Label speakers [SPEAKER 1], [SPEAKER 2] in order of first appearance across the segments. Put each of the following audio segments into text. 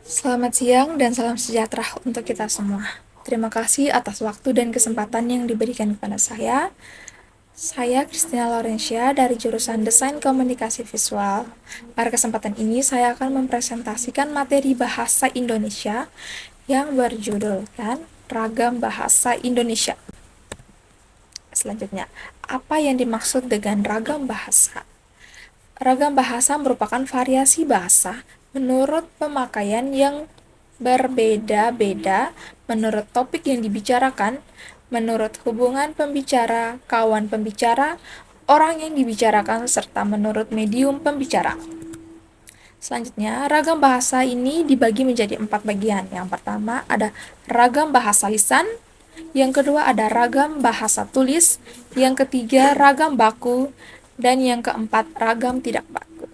[SPEAKER 1] Selamat siang dan salam sejahtera untuk kita semua. Terima kasih atas waktu dan kesempatan yang diberikan kepada saya. Saya Christina Laurencia dari jurusan Desain Komunikasi Visual. Pada kesempatan ini saya akan mempresentasikan materi bahasa Indonesia yang berjudulkan Ragam Bahasa Indonesia. Selanjutnya, apa yang dimaksud dengan ragam bahasa? Ragam bahasa merupakan variasi bahasa menurut pemakaian yang berbeda-beda, menurut topik yang dibicarakan, menurut hubungan pembicara, kawan pembicara, orang yang dibicarakan, serta menurut medium pembicara. Selanjutnya, ragam bahasa ini dibagi menjadi 4 bagian. Yang pertama ada ragam bahasa lisan, yang kedua ada ragam bahasa tulis, yang ketiga ragam baku, dan yang keempat ragam tidak baku.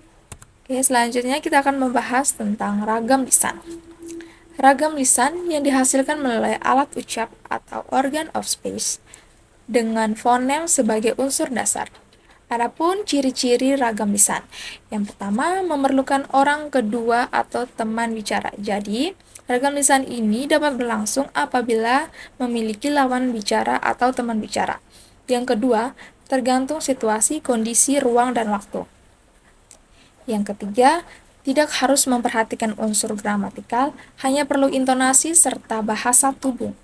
[SPEAKER 1] Oke, selanjutnya kita akan membahas tentang ragam lisan. Ragam lisan yang dihasilkan melalui alat ucap atau organ of speech dengan fonem sebagai unsur dasar. Adapun ciri-ciri ragam lisan. Yang pertama, memerlukan orang kedua atau teman bicara. Jadi, ragam lisan ini dapat berlangsung apabila memiliki lawan bicara atau teman bicara. Yang kedua, tergantung situasi, kondisi, ruang, dan waktu. Yang ketiga, tidak harus memperhatikan unsur gramatikal, hanya perlu intonasi serta bahasa tubuh.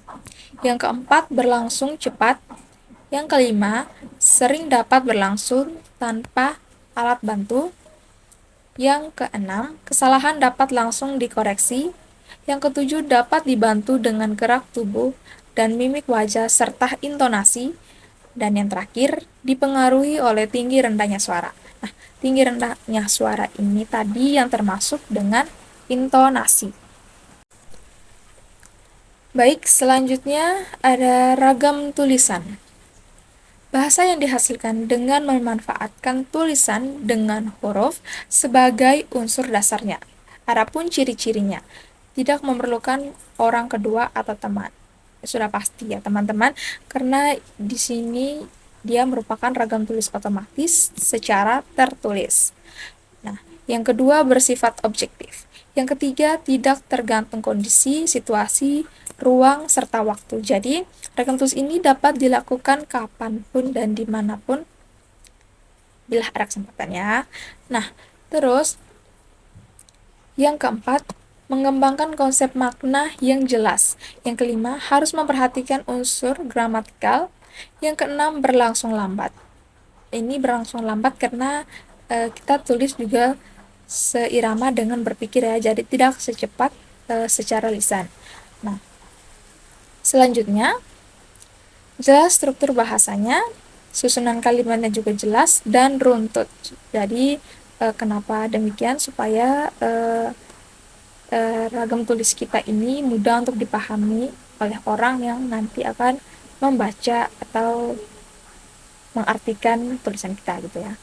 [SPEAKER 1] Yang keempat, berlangsung cepat. Yang kelima, sering dapat berlangsung tanpa alat bantu. Yang keenam, kesalahan dapat langsung dikoreksi. Yang ketujuh, dapat dibantu dengan gerak tubuh dan mimik wajah serta intonasi. Dan yang terakhir, dipengaruhi oleh tinggi rendahnya suara. Nah, tinggi rendahnya suara ini tadi yang termasuk dengan intonasi. Baik, selanjutnya ada ragam tulisan. Bahasa yang dihasilkan dengan memanfaatkan tulisan dengan huruf sebagai unsur dasarnya. Adapun ciri-cirinya, tidak memerlukan orang kedua atau teman. Sudah pasti ya teman-teman, karena di sini dia merupakan ragam tulis otomatis secara tertulis. Nah, yang kedua bersifat objektif. Yang ketiga tidak tergantung kondisi, situasi, ruang, serta waktu. Jadi, ragam tulis ini dapat dilakukan kapanpun dan dimanapun bila ada kesempatannya. Nah, terus yang keempat, mengembangkan konsep makna yang jelas. Yang kelima, harus memperhatikan unsur gramatikal. Yang keenam, berlangsung lambat. Ini berlangsung lambat karena kita tulis juga seirama dengan berpikir ya, jadi tidak secepat secara lisan. Nah, selanjutnya, jelas struktur bahasanya, susunan kalimatnya juga jelas dan runtut. Jadi, kenapa demikian? Supaya ragam tulis kita ini mudah untuk dipahami oleh orang yang nanti akan membaca atau mengartikan tulisan kita gitu ya.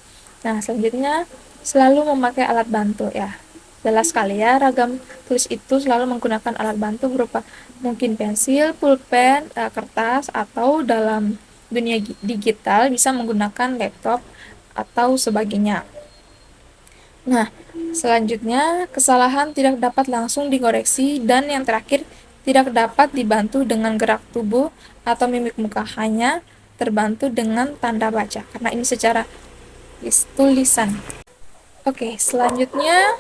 [SPEAKER 1] Nah, selanjutnya selalu memakai alat bantu ya. Jelas sekali ya, ragam tulis itu selalu menggunakan alat bantu berupa mungkin pensil, pulpen, kertas, atau dalam dunia digital bisa menggunakan laptop atau sebagainya. Nah, selanjutnya kesalahan tidak dapat langsung dikoreksi, dan yang terakhir tidak dapat dibantu dengan gerak tubuh atau mimik muka, hanya terbantu dengan tanda baca karena ini secara tulisan. Oke, selanjutnya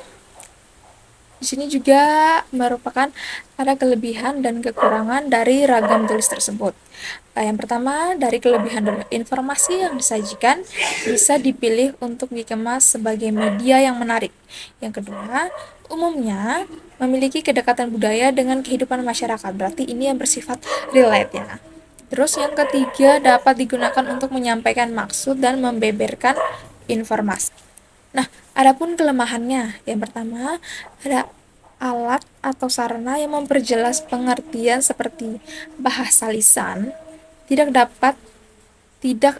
[SPEAKER 1] di sini juga merupakan ada kelebihan dan kekurangan dari ragam tulis tersebut. Yang pertama, dari kelebihan dulu, informasi yang disajikan bisa dipilih untuk dikemas sebagai media yang menarik. Yang kedua, umumnya memiliki kedekatan budaya dengan kehidupan masyarakat. Berarti ini yang bersifat relate ya. Terus yang ketiga, dapat digunakan untuk menyampaikan maksud dan membeberkan informasi. Nah, adapun kelemahannya, yang pertama ada alat atau sarana yang memperjelas pengertian seperti bahasa lisan tidak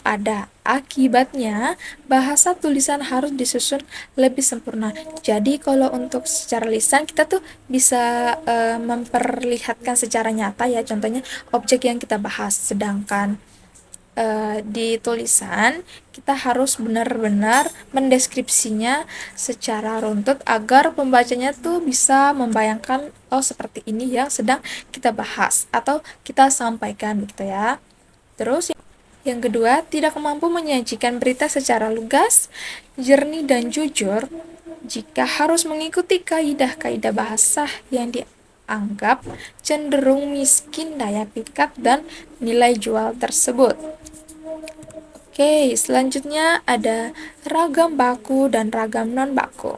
[SPEAKER 1] ada. Akibatnya, bahasa tulisan harus disusun lebih sempurna. Jadi, kalau untuk secara lisan, kita tuh bisa memperlihatkan secara nyata ya, contohnya objek yang kita bahas. Sedangkan di tulisan, kita harus benar-benar mendeskripsinya secara runtut agar pembacanya tuh bisa membayangkan, oh seperti ini yang sedang kita bahas atau kita sampaikan gitu ya. Terus yang kedua, tidak mampu menyajikan berita secara lugas, jernih dan jujur jika harus mengikuti kaidah-kaidah bahasa yang dianggap cenderung miskin daya pikat dan nilai jual tersebut. Oke, selanjutnya ada ragam baku dan ragam non-baku.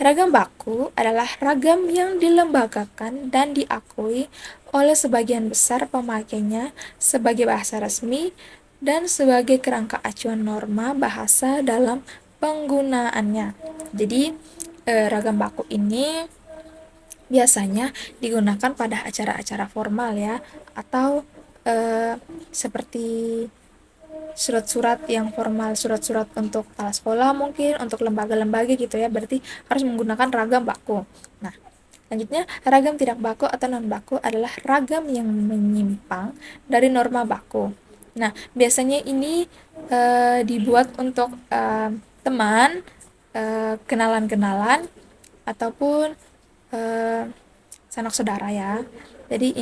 [SPEAKER 1] Ragam baku adalah ragam yang dilembagakan dan diakui oleh sebagian besar pemakainya sebagai bahasa resmi dan sebagai kerangka acuan norma bahasa dalam penggunaannya. Jadi, ragam baku ini biasanya digunakan pada acara-acara formal ya, atau seperti surat-surat yang formal, surat-surat untuk kepala sekolah mungkin, untuk lembaga-lembaga gitu ya, berarti harus menggunakan ragam baku. Nah, selanjutnya ragam tidak baku atau non baku adalah ragam yang menyimpang dari norma baku. Nah, biasanya ini dibuat untuk teman, kenalan-kenalan, ataupun sanak saudara ya. Jadi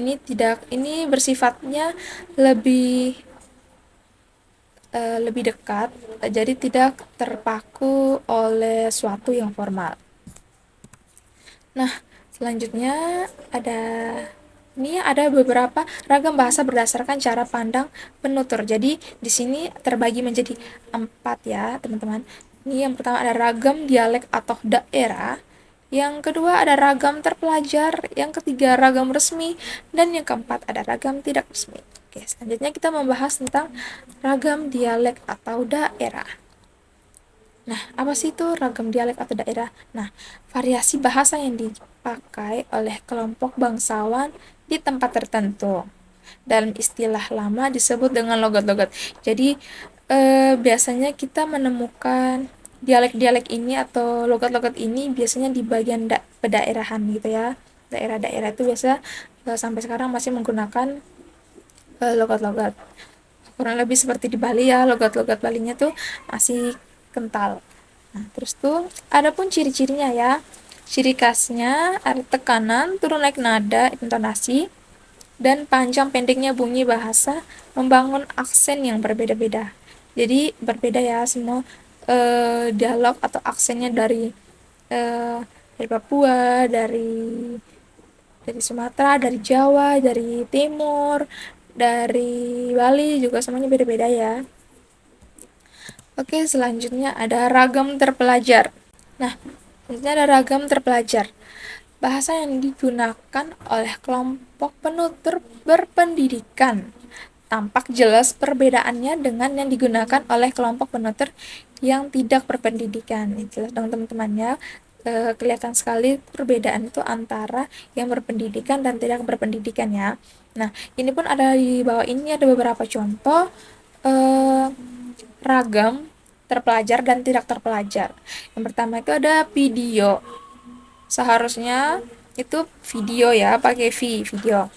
[SPEAKER 1] ini bersifatnya lebih dekat, jadi tidak terpaku oleh suatu yang formal. Nah, selanjutnya ada beberapa ragam bahasa berdasarkan cara pandang penutur. Jadi di sini terbagi menjadi 4 ya, teman-teman. Ini yang pertama ada ragam dialek atau daerah, yang kedua ada ragam terpelajar, yang ketiga ragam resmi, dan yang keempat ada ragam tidak resmi. Oke, selanjutnya kita membahas tentang ragam dialek atau daerah. Nah, apa sih itu ragam dialek atau daerah? Nah, variasi bahasa yang dipakai oleh kelompok bangsawan di tempat tertentu. Dalam istilah lama disebut dengan logat-logat. Jadi, biasanya kita menemukan dialek-dialek ini atau logat-logat ini biasanya di bagian pedaerahan gitu ya. Daerah-daerah itu biasa sampai sekarang masih menggunakan logat-logat. Kurang lebih seperti di Bali ya, logat-logat Balinya tuh masih kental. Nah, terus tuh ada pun ciri-cirinya ya. Ciri khasnya ada tekanan, turun naik nada, intonasi, dan panjang pendeknya bunyi bahasa membangun aksen yang berbeda-beda. Jadi berbeda ya semua dialog atau aksennya dari Papua, dari Sumatera, dari Jawa, dari Timur, dari Bali juga semuanya beda-beda ya. Oke, selanjutnya ada ragam terpelajar. Nah, selanjutnya ada ragam terpelajar. Bahasa yang digunakan oleh kelompok penutur berpendidikan. Tampak jelas perbedaannya dengan yang digunakan oleh kelompok penutur yang tidak berpendidikan. Jelas dong teman-temannya, kelihatan sekali perbedaan itu antara yang berpendidikan dan tidak berpendidikan ya. Nah, ini pun ada di bawah ini ada beberapa contoh ragam terpelajar dan tidak terpelajar. Yang pertama itu ada video. Seharusnya itu video ya, pakai video.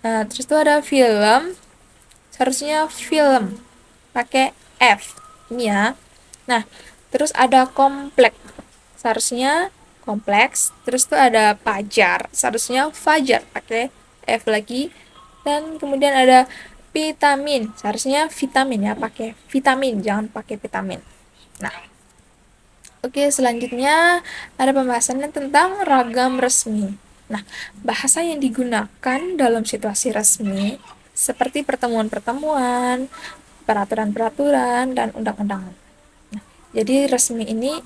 [SPEAKER 1] Nah, terus itu ada film. Seharusnya film pakai F. Ini ya. Nah, terus ada kompleks. Seharusnya kompleks. Terus itu ada pajar. Seharusnya fajar pakai F lagi. Dan kemudian ada vitamin, seharusnya vitamin ya, pakai vitamin, jangan pakai vitamin. Nah, oke, selanjutnya ada pembahasannya tentang ragam resmi. Nah, bahasa yang digunakan dalam situasi resmi seperti pertemuan-pertemuan, peraturan-peraturan, dan undang-undangan. Nah, jadi resmi ini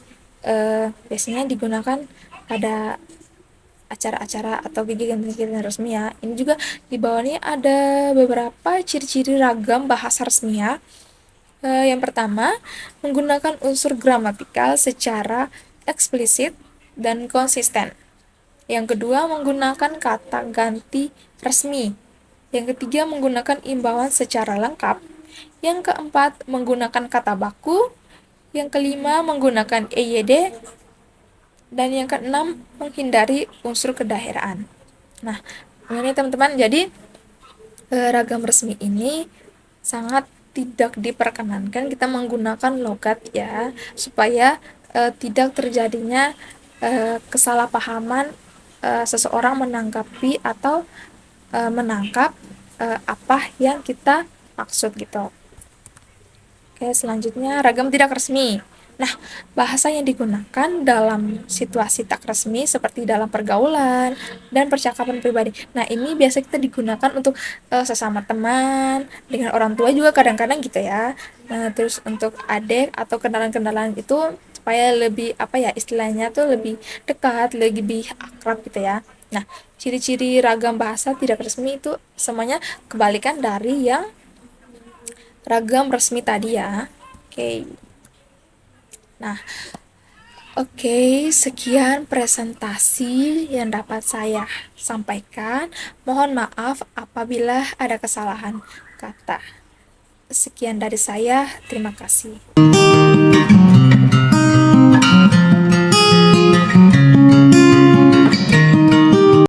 [SPEAKER 1] biasanya digunakan pada acara-acara atau kegiatan-kegiatan resmi ya. Ini juga di bawahnya ada beberapa ciri-ciri ragam bahasa resmi ya. Yang pertama, menggunakan unsur gramatikal secara eksplisit dan konsisten. Yang kedua, menggunakan kata ganti resmi. Yang ketiga, menggunakan imbauan secara lengkap. Yang keempat, menggunakan kata baku. Yang kelima, menggunakan EYD. Dan yang keenam, menghindari unsur kedaerahan. Nah, ini teman-teman, jadi ragam resmi ini sangat tidak diperkenankan kita menggunakan logat ya, supaya tidak terjadinya kesalahpahaman seseorang menanggapi atau menangkap apa yang kita maksud gitu. Oke, selanjutnya ragam tidak resmi. Nah, bahasa yang digunakan dalam situasi tak resmi seperti dalam pergaulan dan percakapan pribadi. Nah, ini biasa kita digunakan untuk sesama teman, dengan orang tua juga kadang-kadang gitu ya. Nah, terus untuk adik atau kenalan-kenalan itu supaya lebih apa ya, istilahnya tuh lebih dekat, lebih akrab gitu ya. Nah, ciri-ciri ragam bahasa tidak resmi itu semuanya kebalikan dari yang ragam resmi tadi ya. Oke. Nah, oke, sekian presentasi yang dapat saya sampaikan. Mohon maaf apabila ada kesalahan kata. Sekian dari saya, terima kasih.